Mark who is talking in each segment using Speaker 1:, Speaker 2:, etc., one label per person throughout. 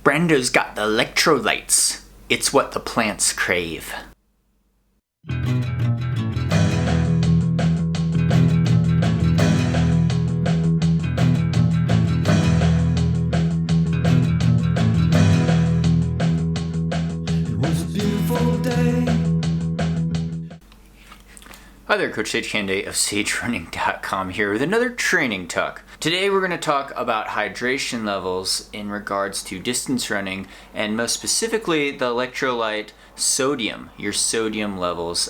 Speaker 1: Brando's got the electrolytes. It's what the plants crave. Hi there, Coach Sage Candidate of SageRunning.com here with another training talk. Today we're going to talk about hydration levels in regards to distance running, and most specifically the electrolyte sodium, your sodium levels,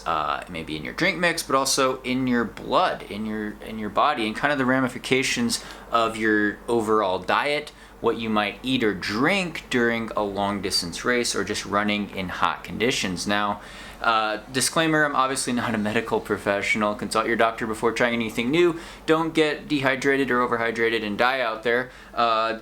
Speaker 1: maybe in your drink mix, but also in your blood, in your body, and kind of the ramifications of your overall diet, what you might eat or drink during a long distance race or just running in hot conditions. Now, disclaimer, I'm obviously not a medical professional. Consult your doctor before trying anything new. Don't get dehydrated or overhydrated and die out there.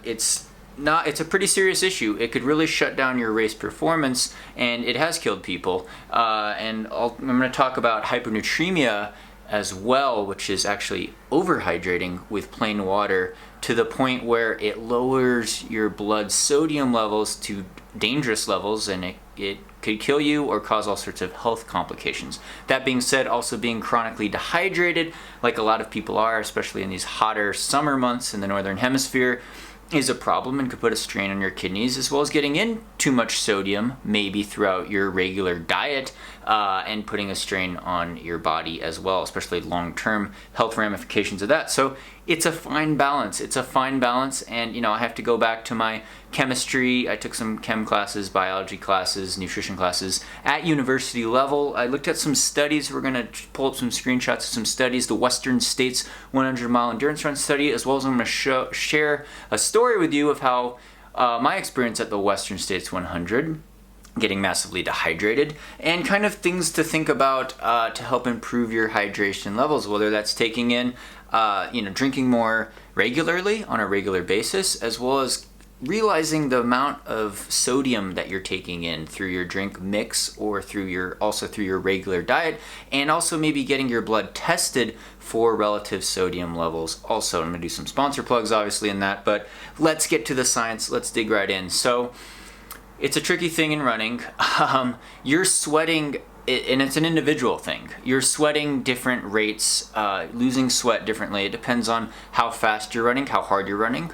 Speaker 1: It's a pretty serious issue. It could really shut down your race performance, and it has killed people. And I'm going to talk about hyponatremia as well, which is actually overhydrating with plain water to the point where it lowers your blood sodium levels to dangerous levels, and it could kill you or cause all sorts of health complications. That being said, also being chronically dehydrated, like a lot of people are, especially in these hotter summer months in the northern hemisphere, is a problem and could put a strain on your kidneys, as well as getting in too much sodium maybe throughout your regular diet and putting a strain on your body as well, especially long-term health ramifications of that. So it's a fine balance. And I have to go back to my chemistry. I took some chem classes, biology classes, nutrition classes at university level. I looked at some studies. We're going to pull up some screenshots of some studies, the Western States 100-mile endurance run study, as well as I'm going to share a story with you of how my experience at the Western States 100, getting massively dehydrated, and kind of things to think about to help improve your hydration levels, whether that's taking in, drinking more regularly on a regular basis, as well as realizing the amount of sodium that you're taking in through your drink mix or through your regular diet, and also maybe getting your blood tested for relative sodium levels. Also, I'm going to do some sponsor plugs obviously in that, but let's get to the science. Let's dig right in. So it's a tricky thing in running. You're sweating, and it's an individual thing. You're sweating different rates, losing sweat differently. It depends on how fast you're running, how hard you're running,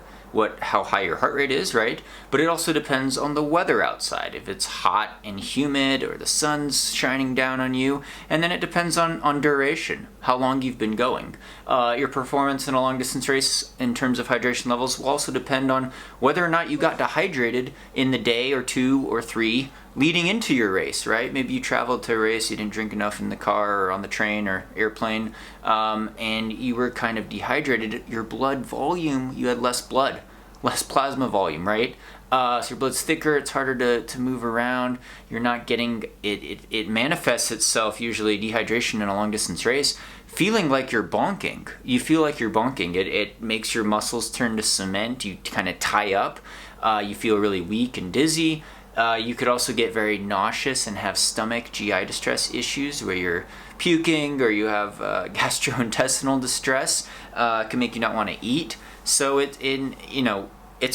Speaker 1: how high your heart rate is, right? But it also depends on the weather outside, if it's hot and humid or the sun's shining down on you. And then it depends on duration, how long you've been going. Your performance in a long distance race in terms of hydration levels will also depend on whether or not you got dehydrated in the day or 2 or 3 leading into your race, right? Maybe you traveled to a race, you didn't drink enough in the car or on the train or airplane, and you were kind of dehydrated. Your blood volume, you had less plasma volume, right? So your blood's thicker, it's harder to move around. You're not getting, it manifests itself, usually dehydration in a long distance race, feeling like you're bonking. You feel like you're bonking. It makes your muscles turn to cement. You kind of tie up. You feel really weak and dizzy. You could also get very nauseous and have stomach GI distress issues where you're puking, or you have gastrointestinal distress. Can make you not want to eat. So it's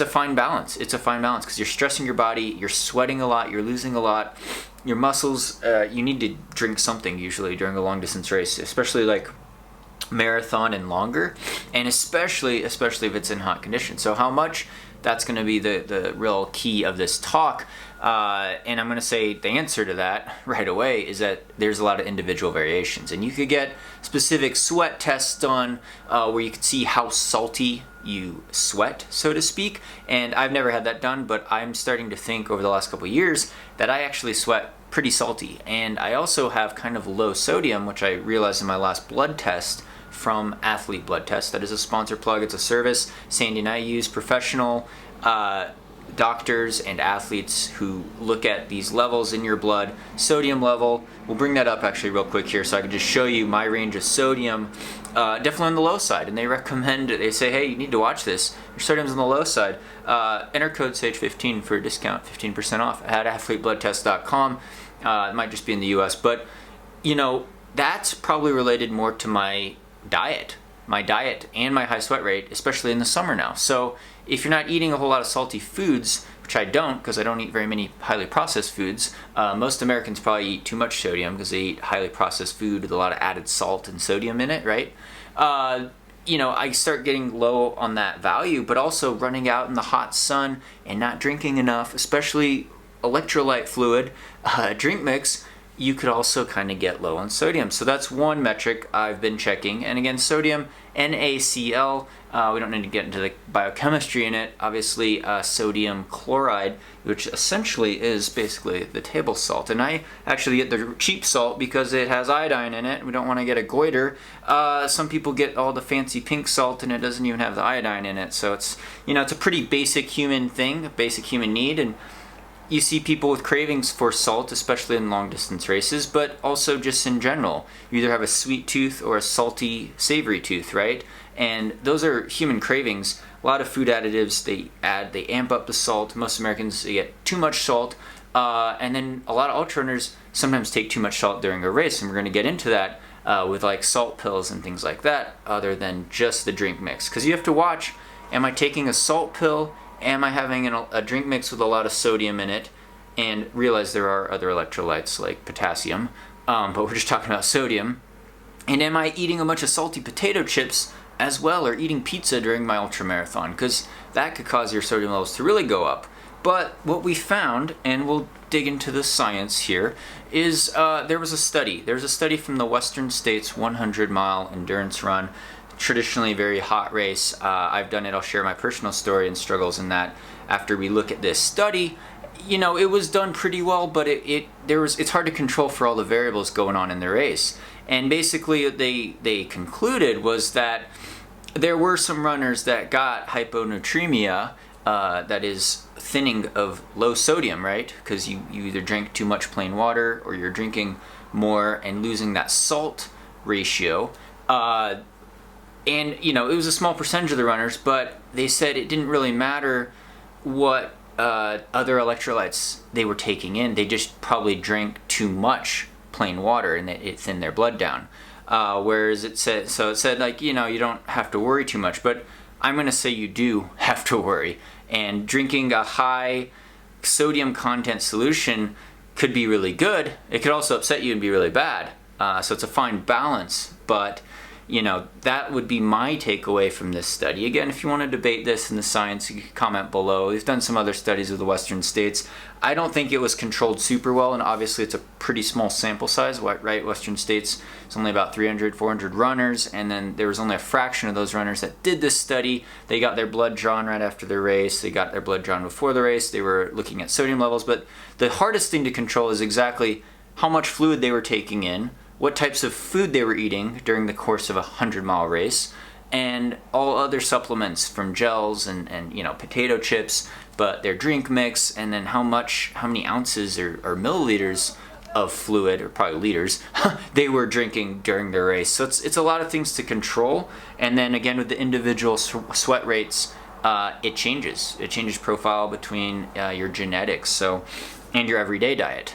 Speaker 1: a fine balance. It's a fine balance because you're stressing your body, you're sweating a lot, you're losing a lot. Your muscles, you need to drink something usually during a long distance race, especially like marathon and longer, and especially if it's in hot conditions. So how much? That's going to be the real key of this talk. And I'm going to say the answer to that right away is that there's a lot of individual variations. And you could get specific sweat tests done where you could see how salty you sweat, so to speak. And I've never had that done, but I'm starting to think over the last couple of years that I actually sweat pretty salty. And I also have kind of low sodium, which I realized in my last blood test from Athlete Blood Test. That is a sponsor plug. It's a service Sandy and I use, professional doctors and athletes who look at these levels in your blood. Sodium level, we'll bring that up actually real quick here so I can just show you my range of sodium, definitely on the low side. And they say, hey, you need to watch this. Your sodium's on the low side. Enter code SAGE15 for a discount, 15% off at athletebloodtest.com. It might just be in the US, but that's probably related more to my diet and my high sweat rate, especially in the summer now. So if you're not eating a whole lot of salty foods, which I don't because I don't eat very many highly processed foods, most Americans probably eat too much sodium because they eat highly processed food with a lot of added salt and sodium in it, right? I start getting low on that value, but also running out in the hot sun and not drinking enough, especially electrolyte fluid, drink mix, you could also kind of get low on sodium. So that's one metric I've been checking. And again, sodium, NaCl, we don't need to get into the biochemistry in it. Obviously, sodium chloride, which essentially is basically the table salt. And I actually get the cheap salt because it has iodine in it. We don't want to get a goiter. Some people get all the fancy pink salt and it doesn't even have the iodine in it. So it's, it's a pretty basic human thing, a basic human need. And you see people with cravings for salt, especially in long distance races, but also just in general. You either have a sweet tooth or a salty, savory tooth, right? And those are human cravings. A lot of food additives, they amp up the salt. Most Americans, they get too much salt. And then a lot of ultra runners sometimes take too much salt during a race, and we're going to get into that with like salt pills and things like that, other than just the drink mix. Because you have to watch, am I taking a salt pill? Am I having a drink mix with a lot of sodium in it? And realize there are other electrolytes like potassium, but we're just talking about sodium. And am I eating a bunch of salty potato chips as well, or eating pizza during my ultra marathon? Because that could cause your sodium levels to really go up. But what we found, and we'll dig into the science here, is there was a study. There's a study from the Western States 100-mile endurance run. Traditionally very hot race. I've done it. I'll share my personal story and struggles in that after we look at this study. It was done pretty well, but it's hard to control for all the variables going on in the race. And basically they concluded was that there were some runners that got hyponatremia, that is thinning of low sodium, right? Because you either drink too much plain water or you're drinking more and losing that salt ratio. And, it was a small percentage of the runners, but they said it didn't really matter what other electrolytes they were taking in. They just probably drank too much plain water and it thinned their blood down. Whereas it said you don't have to worry too much, but I'm going to say you do have to worry. And drinking a high sodium content solution could be really good. It could also upset you and be really bad. So it's a fine balance, but that would be my takeaway from this study. Again, if you want to debate this in the science, you can comment below. We've done some other studies with the Western States. I don't think it was controlled super well, and obviously it's a pretty small sample size, right? Western States, it's only about 300, 400 runners, and then there was only a fraction of those runners that did this study. They got their blood drawn right after their race. They got their blood drawn before the race. They were looking at sodium levels, but the hardest thing to control is exactly how much fluid they were taking in, what types of food they were eating during the course of a 100-mile race, and all other supplements from gels and potato chips, but their drink mix, and then how many ounces or milliliters of fluid, or probably liters, they were drinking during their race. So it's a lot of things to control. And then again, with the individual sweat rates, it changes. It changes profile between your genetics and your everyday diet.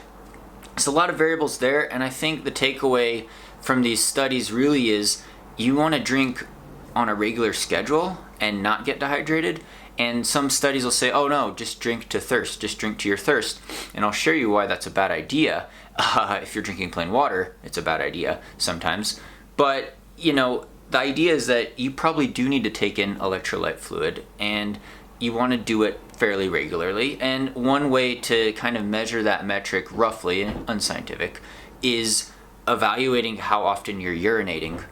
Speaker 1: It's a lot of variables there, and I think the takeaway from these studies really is you want to drink on a regular schedule and not get dehydrated. And some studies will say, oh no, just drink to thirst, just drink to your thirst. And I'll show you why that's a bad idea. If you're drinking plain water, it's a bad idea sometimes. But, the idea is that you probably do need to take in electrolyte fluid, and you want to do it fairly regularly. And one way to kind of measure that metric roughly, unscientific, is evaluating how often you're urinating,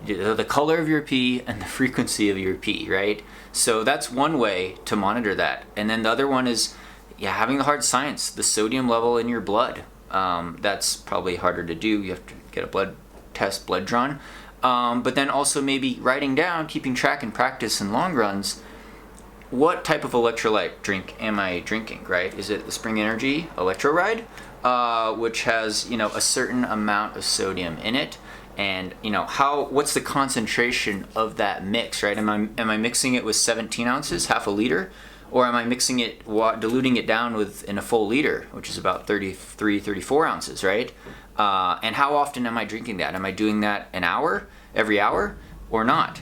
Speaker 1: the color of your pee and the frequency of your pee, right? So that's one way to monitor that. And then the other one is having the hard science, the sodium level in your blood. That's probably harder to do. You have to get a blood drawn. But then also maybe writing down, keeping track in practice and long runs, what type of electrolyte drink am I drinking, right? Is it the Spring Energy Electro Ride, which has, a certain amount of sodium in it? And, what's the concentration of that mix, right? Am I mixing it with 17 ounces, half a liter? Or am I mixing it, diluting it down in a full liter, which is about 33, 34 ounces, right? And how often am I drinking that? Am I doing that every hour, or not?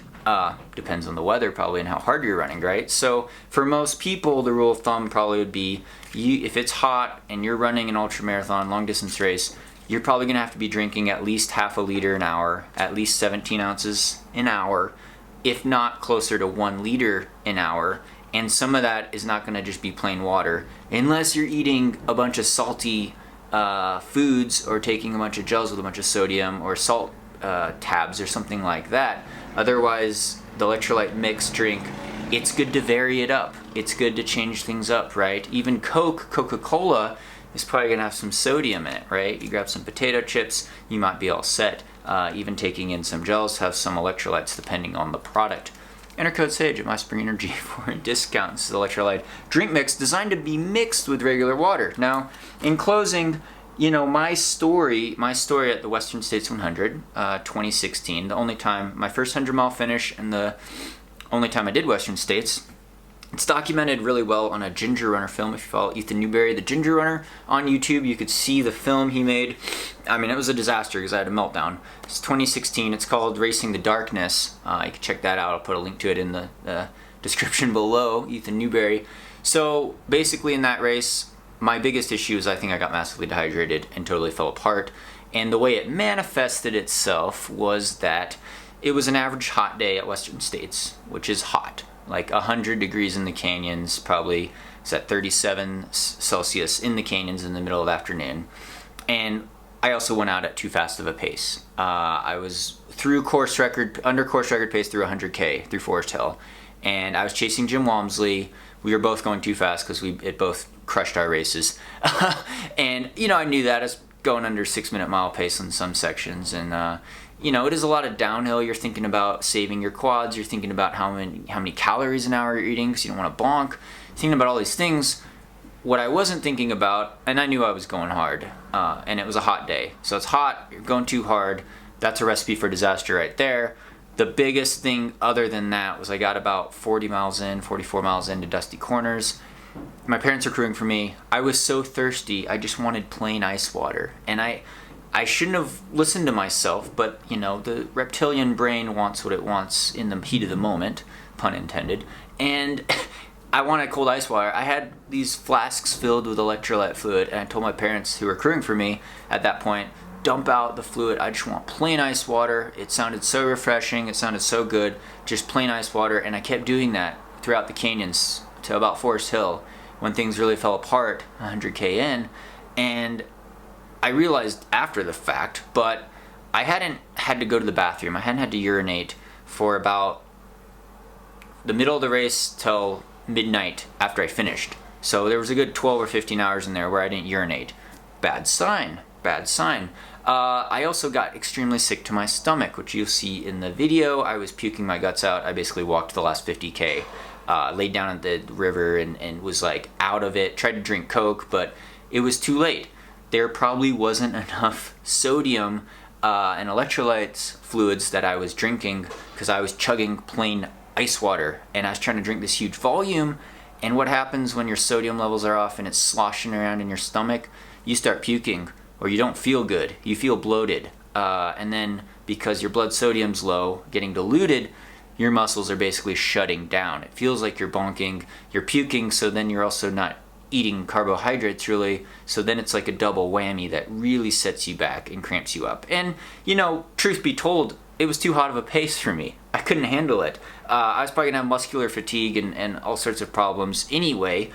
Speaker 1: Depends on the weather probably and how hard you're running, right? So for most people, the rule of thumb probably would be, if it's hot and you're running an ultra marathon, long distance race, you're probably gonna have to be drinking at least half a liter an hour, at least 17 ounces an hour, if not closer to 1 liter an hour. And some of that is not gonna just be plain water, unless you're eating a bunch of salty foods or taking a bunch of gels with a bunch of sodium or salt tabs or something like that. Otherwise, the electrolyte mix drink, it's good to vary it up. It's good to change things up, right? Even Coca-Cola is probably gonna have some sodium in it, right? You grab some potato chips, you might be all set. Even taking in some gels have some electrolytes depending on the product. Enter code SAGE at MySpringEnergy for a discount. This is electrolyte drink mix designed to be mixed with regular water. Now, in closing, you know, my story at the Western States 100, 2016, my first 100-mile finish and the only time I did Western States. It's documented really well on a Ginger Runner film. If you follow Ethan Newberry, the Ginger Runner, on YouTube, you could see the film he made. I mean, it was a disaster because I had a meltdown. It's 2016. It's called Racing the Darkness. You can check that out. I'll put a link to it in the description below, Ethan Newberry. So basically in that race, my biggest issue is I think I got massively dehydrated and totally fell apart. And the way it manifested itself was that it was an average hot day at Western States, which is hot. Like 100 degrees in the canyons, probably it's at 37 Celsius in the canyons in the middle of the afternoon. And I also went out at too fast of a pace. I was under course record pace through 100K through Forest Hill. And I was chasing Jim Walmsley. We were both going too fast because it both crushed our races. And, you know, I knew that. I was going under 6-minute mile pace in some sections. And, you know, it is a lot of downhill. You're thinking about saving your quads. You're thinking about how many calories an hour you're eating because you don't want to bonk. You're thinking about all these things. What I wasn't thinking about, and I knew I was going hard, and it was a hot day. So it's hot, you're going too hard. That's a recipe for disaster right there. The biggest thing other than that was I got about 44 miles into Dusty Corners. My parents were crewing for me. I was so thirsty, I just wanted plain ice water. And I shouldn't have listened to myself, but you know, the reptilian brain wants what it wants in the heat of the moment, pun intended. And I wanted cold ice water. I had these flasks filled with electrolyte fluid, and I told my parents who were crewing for me at that point, dump out the fluid. I just want plain ice water. It sounded so refreshing. It sounded so good. Just plain ice water. And I kept doing that throughout the canyons to about Forest Hill when things really fell apart 100K in. And I realized after the fact, but I hadn't had to go to the bathroom. I hadn't had to urinate for about the middle of the race till midnight after I finished. So there was a good 12 or 15 hours in there where I didn't urinate. Bad sign. I also got extremely sick to my stomach, which you'll see in the video. I was puking my guts out. I basically walked the last 50K, laid down at the river and was like out of it. Tried to drink Coke, but it was too late. There probably wasn't enough sodium and electrolytes fluids that I was drinking because I was chugging plain ice water and I was trying to drink this huge volume. And what happens when your sodium levels are off and it's sloshing around in your stomach? You start puking, or you don't feel good. You feel bloated. And then because your blood sodium's low, getting diluted, your muscles are basically shutting down. It feels like you're bonking, you're puking, so then you're also not eating carbohydrates really, so then it's like a double whammy that really sets you back and cramps you up. And, you know, truth be told, it was too hot of a pace for me. I couldn't handle it. I was probably gonna have muscular fatigue and all sorts of problems anyway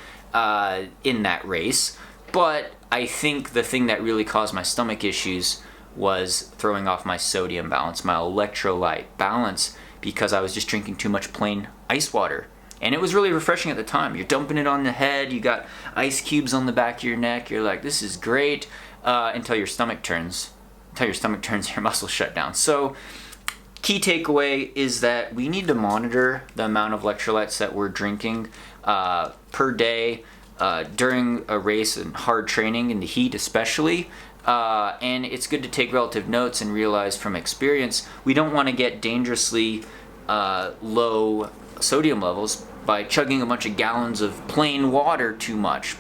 Speaker 1: in that race. But I think the thing that really caused my stomach issues was throwing off my sodium balance, my electrolyte balance, because I was just drinking too much plain ice water. And it was really refreshing at the time. You're dumping it on the head, you got ice cubes on the back of your neck, you're like, this is great, until your stomach turns. Your muscles shut down. So, key takeaway is that we need to monitor the amount of electrolytes that we're drinking per day during a race and hard training in the heat especially. And it's good to take relative notes and realize from experience we don't want to get dangerously low sodium levels by chugging a bunch of gallons of plain water too much.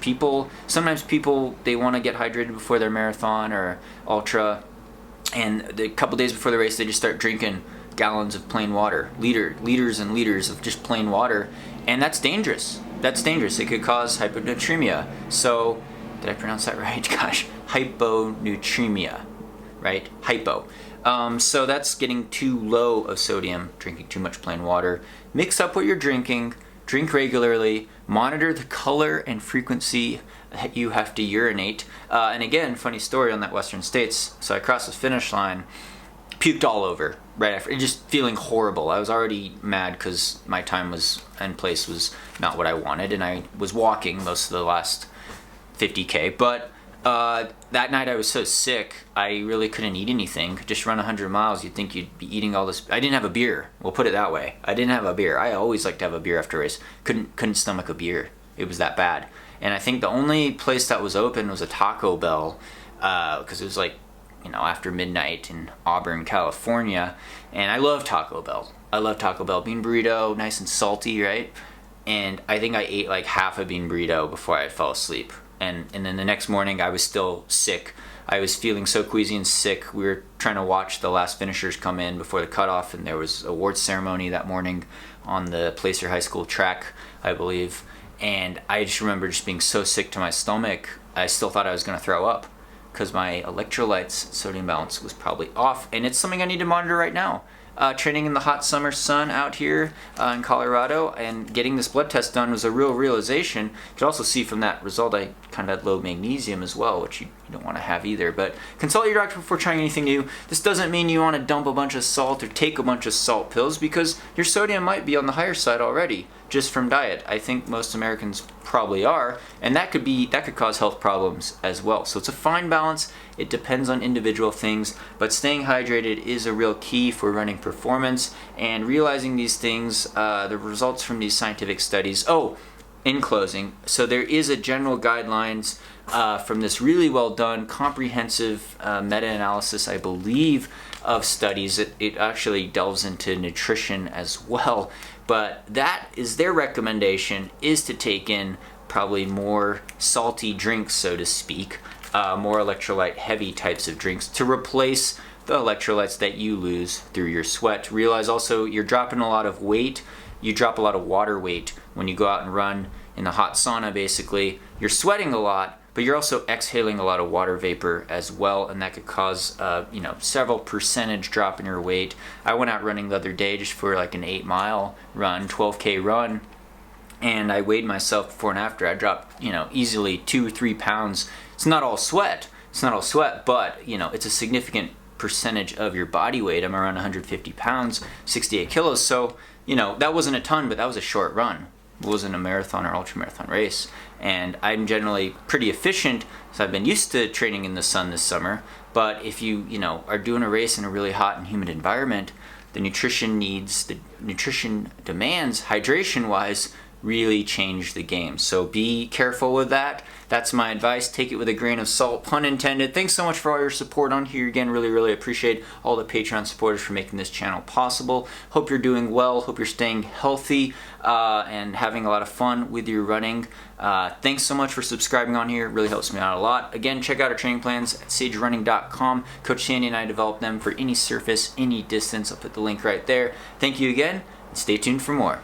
Speaker 1: Sometimes people, they want to get hydrated before their marathon or ultra, and a couple days before the race they just start drinking gallons of plain water, liters and liters of just plain water, and that's dangerous. That's dangerous. It could cause hyponatremia. So, did I pronounce that right? Gosh, hyponatremia, right? Hypo. So that's getting too low of sodium, drinking too much plain water. Mix up what you're drinking, drink regularly, monitor the color and frequency that you have to urinate. And again, funny story on that Western States. So I crossed the finish line, puked all over right after, just feeling horrible. I was already mad because my time was and place was not what I wanted, and I was walking most of the last 50K, but that night I was so sick, I really couldn't eat anything. Just run 100 miles, you'd think you'd be eating all this. I didn't have a beer. We'll put it that way. I didn't have a beer. I always like to have a beer after a race. Couldn't stomach a beer. It was that bad. And I think the only place that was open was a Taco Bell, because it was like, after midnight in Auburn, California. And I love Taco Bell. I love Taco Bell. Bean burrito, nice and salty, right? And I think I ate like half a bean burrito before I fell asleep. And then the next morning I was still sick. I was feeling so queasy and sick. We were trying to watch the last finishers come in before the cutoff, and there was an awards ceremony that morning on the Placer High School track, I believe. And I just remember just being so sick to my stomach, I still thought I was going to throw up because my electrolytes sodium balance was probably off. And it's something I need to monitor right now. Training in the hot summer sun out here in Colorado, and getting this blood test done was a real realization. You can also see from that result I kind of had low magnesium as well, which you don't want to have either. But consult your doctor before trying anything new. This doesn't mean you want to dump a bunch of salt or take a bunch of salt pills, because your sodium might be on the higher side already just from diet. I think most Americans probably are, and that could cause health problems as well. So it's a fine balance. It depends on individual things, but staying hydrated is a real key for running performance, and realizing these things, the results from these scientific studies. Oh, in closing, so there is a general guidelines from this really well done comprehensive meta-analysis, I believe, of studies. It actually delves into nutrition as well, but that is their recommendation, is to take in probably more salty drinks, so to speak, more electrolyte heavy types of drinks to replace the electrolytes that you lose through your sweat. Realize also you're dropping a lot of weight. You drop a lot of water weight when you go out and run in the hot sauna. Basically, you're sweating a lot, but you're also exhaling a lot of water vapor as well, and that could cause several percentage drop in your weight. I went out running the other day just for like an 8-mile run, 12K run, and I weighed myself before and after. I dropped easily 2 or 3 pounds. It's not all sweat, but it's a significant percentage of your body weight. I'm around 150 pounds, 68 kilos, so that wasn't a ton, but that was a short run. It wasn't a marathon or ultramarathon race. And I'm generally pretty efficient, so I've been used to training in the sun this summer. But if you are doing a race in a really hot and humid environment, the nutrition demands, hydration-wise, really change the game. So be careful with that. That's my advice. Take it with a grain of salt, pun intended. Thanks so much for all your support on here. Again, really appreciate all the Patreon supporters for making this channel possible. Hope you're doing well. Hope you're staying healthy and having a lot of fun with your running. Thanks so much for subscribing on here. It really helps me out a lot. Again, check out our training plans at sagerunning.com. Coach Sandy and I develop them for any surface, any distance. I'll put the link right there. Thank you again, and stay tuned for more.